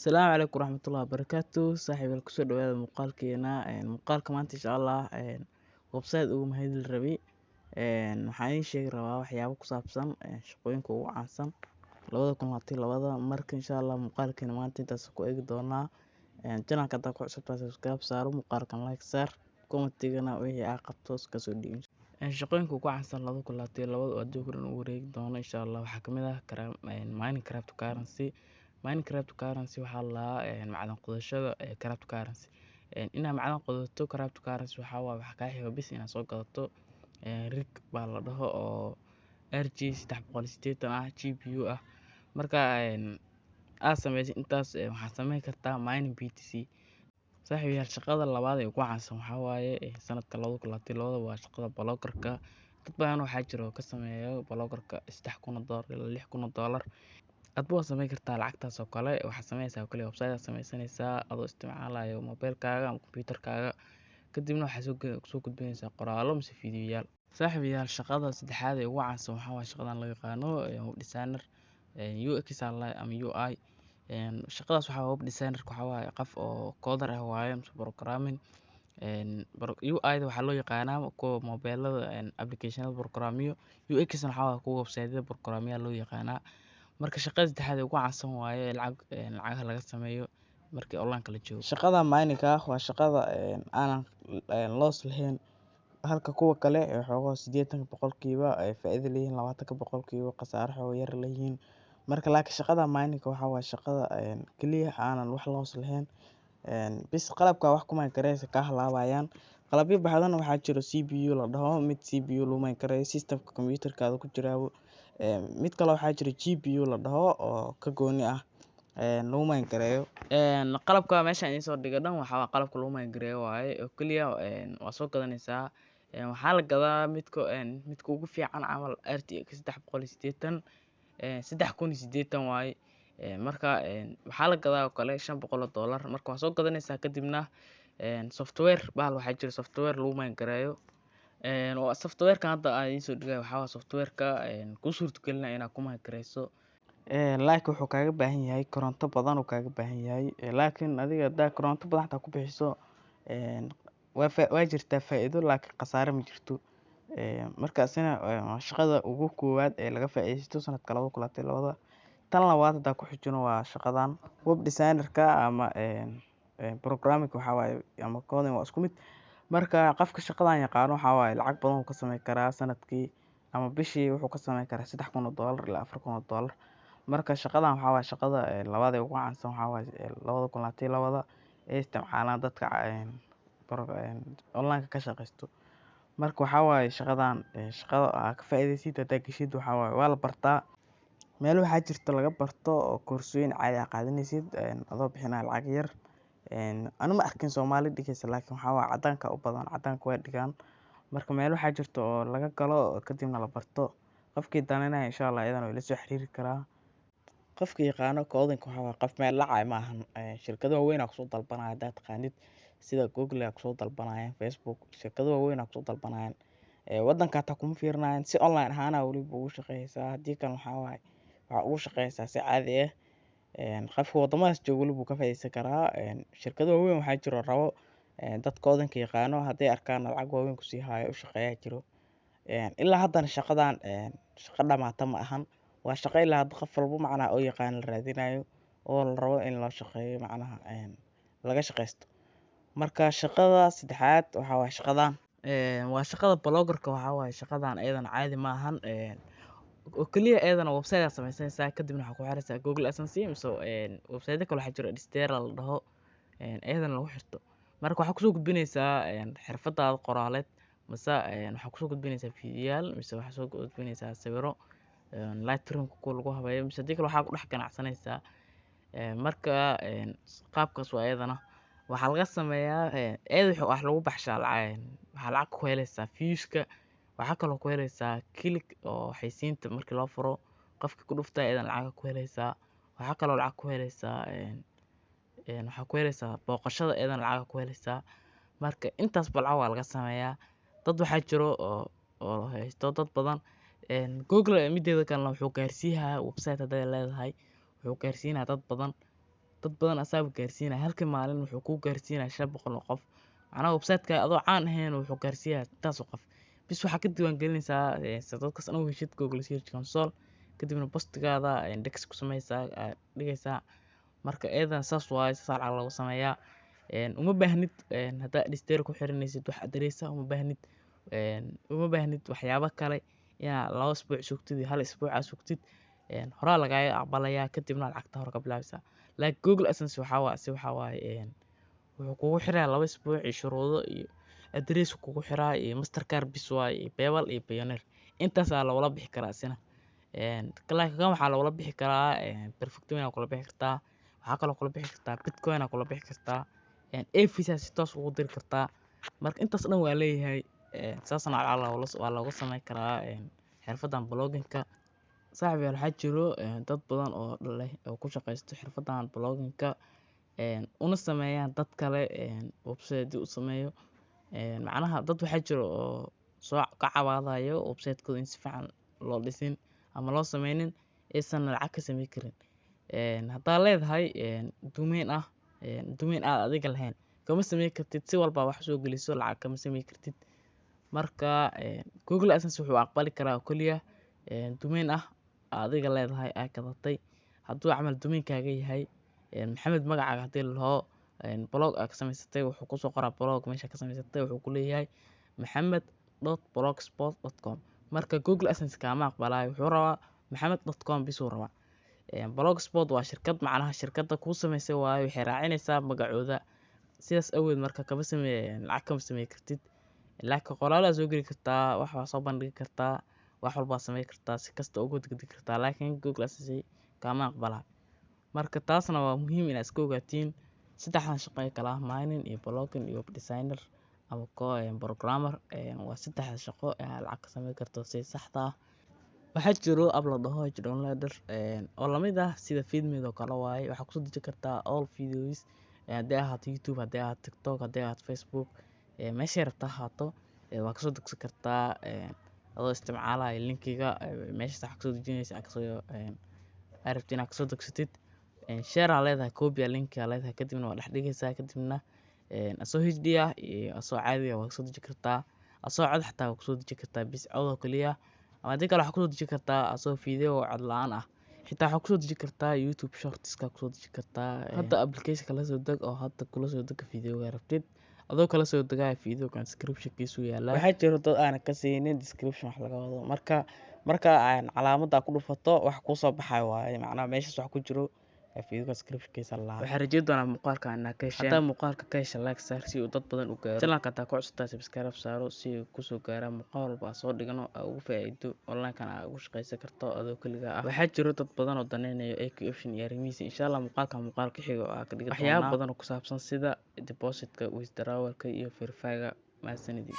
Asalaamu calaykum waraxmatullaahi wabarakaatuh. Saaxiibayaal kusoo dhawaada muuqaalkeena. Muuqaalka maanta insha Allah website ugu mahadin rabay. Waxaan idin sheegi rabaa waxyaabo ku saabsan shaqooyinka ugu caansan 2022 marka insha Allah muuqaalkeena maanta intaas ku eegi doonaa. Channelka hadda ku cusub tahay subscribe saaro, muuqaalkan like saar, comment-gana wixii aad qabto iska soo dhiib. Shaqooyinka ugu caansan 2022 oo adduunka dhan ugu wareegi doono insha Allah waxaa kamid ah mining cryptocurrency. Mining cryptocurrency waxaa la macdan qodashada cryptocurrency. Inaad macdan qodato cryptocurrency waxa ka xiga bis inaad soo gadato rig baa la dhaho oo RG 380 ah GPU ah. Marka aad sameeyay intaas waxaad sameyn kartaa mining BTC. Saaxiibayaal shaqada labaad ee ugu caansan waxaa waaye sanadka 2022 waa shaqada blogger-ka. Dad badan waxaa jira oo ka sameeyo blogger-ka $3,000 ilaa $6,000. Adba waa sameyn kartaa lacagtaas oo kale. Waxaad sameynaysaa kaliya website aad sameysanaysaa adoo isticmaalayo mobilkaaga ama computerkaaga, kadibna waxaad soo gudbinaysaa qoraallo mise fiidiyoyaal. Saaxiibayaal shaqada saddexaad ee ugu caansan waxaa waaye shaqadan loo yaqaano web designer, UX ama UI. Shaqadaas web designer waxaa waaye qof oo coder ah waaye mise programming. UI da waxaa loo yaqaanaa kuwa mobilada application-ada programmiyo. UX waxaa waaye kuwa website-yada programmiya loo yaqaanaa. Marka shaqada saddexaad ee ugu caansan waaye lacagaha laga sameeyo markii online la joogo. Shaqada mining-ka waa shaqada aanan loss lahayn, halka kuwa kale xoogoo 80% ay faa'iido leeyihiin, 20% khasaare xoog yar leeyihiin. Marka laakiin shaqada mining-ka waxaa waaye shaqada kaliya aanan wax loss lahayn. Bis qalabka wax ku mine gareysa ka halaabayaan. Qalabyo badan waxaa jiro CPU la dhaho, mid CPU lagu mine gareeyo systemka computerkaada ku jira. Mid kale waxaa jira GPU la dhaho oo ka gooni ah lagu mine gareeyo. Qalabka meeshaan idin soo dhigo dhan waxaa qalabka lagu mine gareeyo waaye oo kaliya waa soo gadanaysaa. Waxaa la gadaa midka ugu fiican camal RTX 380 3080 waaye. Marka waxaa la gadaa oo kale $500. Marka waa soo gadanaysaa kadibna software bahal waxaa jira software lagu mine gareeyo. Software-kan hadda aan idin soo dhigay waxaa waaye software-ka kuu suurtagelinaya inaad ku mine gareyso. Laakiin wuxuu kaaga baahan yahay koronto badan uu kaaga baahan yahay. Laakiin adiga haddaa koronto badan xitaa ku bixiso waa jirtaa faa'iido laakiin khasaare ma jirto. Markaasina waa shaqada ugu koowaad ee laga faa'iideysto sanadka 2022. Tan labaad hadda ku xijino waa shaqadan web designer-ka ama programming waxaa waaye ama coding waa isku mid. Marka qofka shaqadan yaqaan waxaa waaye lacag badan uu ka sameyn karaa sanadkii ama bishii wuxuu ka sameyn karaa $3,000 ilaa $4,000. Marka shaqadan waxaa waaye shaqada labaad ee ugu caansan waxaa waaye 2022 ee isticmaalaan dadka online ka shaqeysto. Marka waxaa waaye shaqadan shaqada aad ka faa'iideysid hadda gashid waxaa waaye waa la bartaa. Meel waxaa jirta laga barto oo koorsooyin caadi ah qaadanaysid adoo bixinaya lacag yar. Anu ma arkin Soomaali dhigaysa laakiin waxaa waaye cadaanka u badan, cadaanka way dhigaan. Marka meel waxaa jirta oo laga galo kadibna la barto. Qofkii dananaya insha Allah iyadana way la soo xiriiri karaa. Qofkii yaqaano coding waxaa waaye qof meel lacag ma ahan. Shirkado waaweyn ayaa kusoo dalbanaya haddaad taqaanid sida Google ayaa kusoo dalbanayaan, Facebook shirkado waaweyn ayaa kusoo dalbanayaan. Wadanka xitaa kuma fiirinayaan si online ahaan waliba ugu shaqeysaa. Haddii kan waxaa waaye waxaa ugu shaqeysaa si caadi ah. Qofka wadamadaas joogo waliba wuu ka faa'iideysan karaa. Shirkado waaweyn waxaa jiro rabo dad coding yaqaano hadday arkaan lacag waaweyn ku sii haayo u shaqeeyaa jiro. Ilaa haddana shaqadan shaqo dhamaata ma ahan. Waa shaqo ilaa hadda qof walba macnaha oo yaqaan la raadinayo oo la rabo in loo shaqeeyo macnaha laga shaqeysto. Marka shaqada saddexaad waxaa waaye shaqadan waa shaqada blogger-ka waxaa waaye shaqadan ayadana caadi ma ahan. oo kaliya ayadana website aad sameysanaysaa kadibna waxaa ku xiraysaa Google AdSense mise website kale waxaa jira Edstera la dhaho ayadana lagu xirto. Marka waxaa kusoo gudbinaysaa xirfadaada qoraaleed mise waxaa kusoo gudbinaysaa fiidiyoyaal mise waxaa soo gudbinaysaa sawirro Lightroom-ka kuwa lagu habeeyo mise haddii kale waxaa ku dhex ganacsanaysaa. Marka qaabkaas waa ayadana waxaa laga sameeyaa ayada wax lagu baxshaa waxaa lacag ku helaysaa views-ka. Waxaa kaloo ku helaysaa click oo xayisiinta markii loo furo qofka ku dhuftay ayadana lacag ku helaysaa. Waxaa kaloo lacag ku helaysaa waxaa ku helaysaa booqashada ayadana lacag ku helaysaa. Marka intaas lacag waa laga sameeyaa. Dad waxaa jiro oo haysto dad badan. Google mideeda kale wuxuu gaarsiiyaa website hadday leedahay wuxuu gaarsiinaa dad badan. dad badan asaaba gaarsiinaya halkii maalin wuxuu kuu gaarsiinaya 500 oo qof macnaha website-ka adoo caan ahayn wuxuu gaarsiiyaa intaas oo qof bis waxaa ka diiwaan gelinaysaa si dadkaas dhan u heshid Google Search Console kadibna postigaada index ku samaysaa dhigaysaa marka eedan saas waaye saas lacag lagu sameeyaa uma baahnid haddaa dhisteer ku xiranaysid wax adereesa uma baahnid waxyaabo kale inaa 2 isbuuc sugtid iyo 1 isbuuc aad sugtid horaa lagaaga aqbalayaa kadibna lacagta hore ka bilaabaysaa laakiin Google AdSense waxaa waaye wuxuu kugu xiraa 2 isbuuc iyo shuruudo iyo aderees kugu xiraa iyo Mastercard bis waaye iyo PayPal iyo Payoneer intaas ayaa lagula bixi karaa isna laakiin kan waxaa lagula bixi karaa Perfecto Money kula bixi kartaa waxaa kaloo kula bixi kartaa Bitcoin kula bixi kartaa e-visa si toos ugu diri kartaa marka intaas dhan waa leeyahay saasna lacag waa looga sameyn karaa xirfadan blogging-ka saaxiib waxaa jiro dad badan oo leh oo ku shaqeysto xirfadan blogging-ka una sameeyaan dad kale website u sameeyo macnaha dad waxaa jiro oo soo ka cabaadayo website-kooda in si fiican loo dhisin ama loo sameynin aysan lacag ka sameyn karin haddaa leedahay domain aad adiga lahayn kama sameyn kartid si walba wax soo geliso lacag kama sameyn kartid marka Google AdSense wuxuu aqbali karaa kaliya domain adiga leedahay ay gadatay hadduu camal domainkaaga yahay maxamed magacaaga hadii la dhaho blog aad ka samaysatay wuxuu ku soo qoraa blog meesha ka samaysatay wuxuu ku leeyahay maxamed.blogspot.com marka Google AdSense kama aqbalayo wuxuu rabaa maxamed.com bisuu rabaa blogspot waa shirkad macnaha shirkadda ku samaysay waayo waxay raacinaysaa magacooda sidaas aweed marka kama sameey kartid laakiin qoraal soo geli kartaa wax soo bandhigi kartaa wax walba sameey kartaa si kasta ugu degdeg kartaa laakiin Google AdSense kama aqbalayo marka taasna waa muhiim inaad iska ogaatiin saddexdan shaqo kala mining iyo blogging iyo web designer ama programmer waa saddexda shaqo lacag ka sameyn karto si sax ah waxaa jiro app la dhaho downloader oo lamid ah sida Feedme oo kale waaye waxaa ku soo deji kartaa all videos hadii aad YouTube hadii aad TikTok hadii aad Facebook meesha rabta haato waa ka soo degsan kartaa adoo isticmaalaya linkiga meesha sax ka soo dejinaysa arabtina ka soo degsatid share leedahay copy link leedahay kadibna waa dhex dhigaysaa kadibna asoo HD iyo asoo caadi waa ka soo deji kartaa asoo cod xataa waa ka soo deji kartaa bis cod kaliya ama hadii kale waxaa ku soo deji kartaa asoo video cod la'aan xitaa waxaa ku soo deji kartaa YouTube shorts ka soo deji kartaa hadda application kala soo deg oo hadda kula soo deg video rabtid adoo kala soo degaya video kan description-kiisu yaala waxaa jiro dad aan ka siinin description wax laga wado marka aan calaamada ku dhufato wax ku soo baxay waaye macnaha meeshaas wax ku jiro video description-kiisa la waxaa rajeeyo doonaa muuqaalka aan ka heshay hadaa muuqaalka ka heshay like saar si uu dad badan u gaaro channel-ka taa ku cusubtaa subscribe saaro si uu ku soo gaaro muuqaal walba soo dhigano ugu faa'iido online-kan aad ugu shaqeysan karto adoo kaliya waxaa jiro dad badan oo daneynayo AQ option iyo arrimihiisa insha Allah muuqaalka xiga oo ka dhigan waxyaabo badan oo ku saabsan sida deposit-ka withdrawal-ka iyo verify-ga maasanidii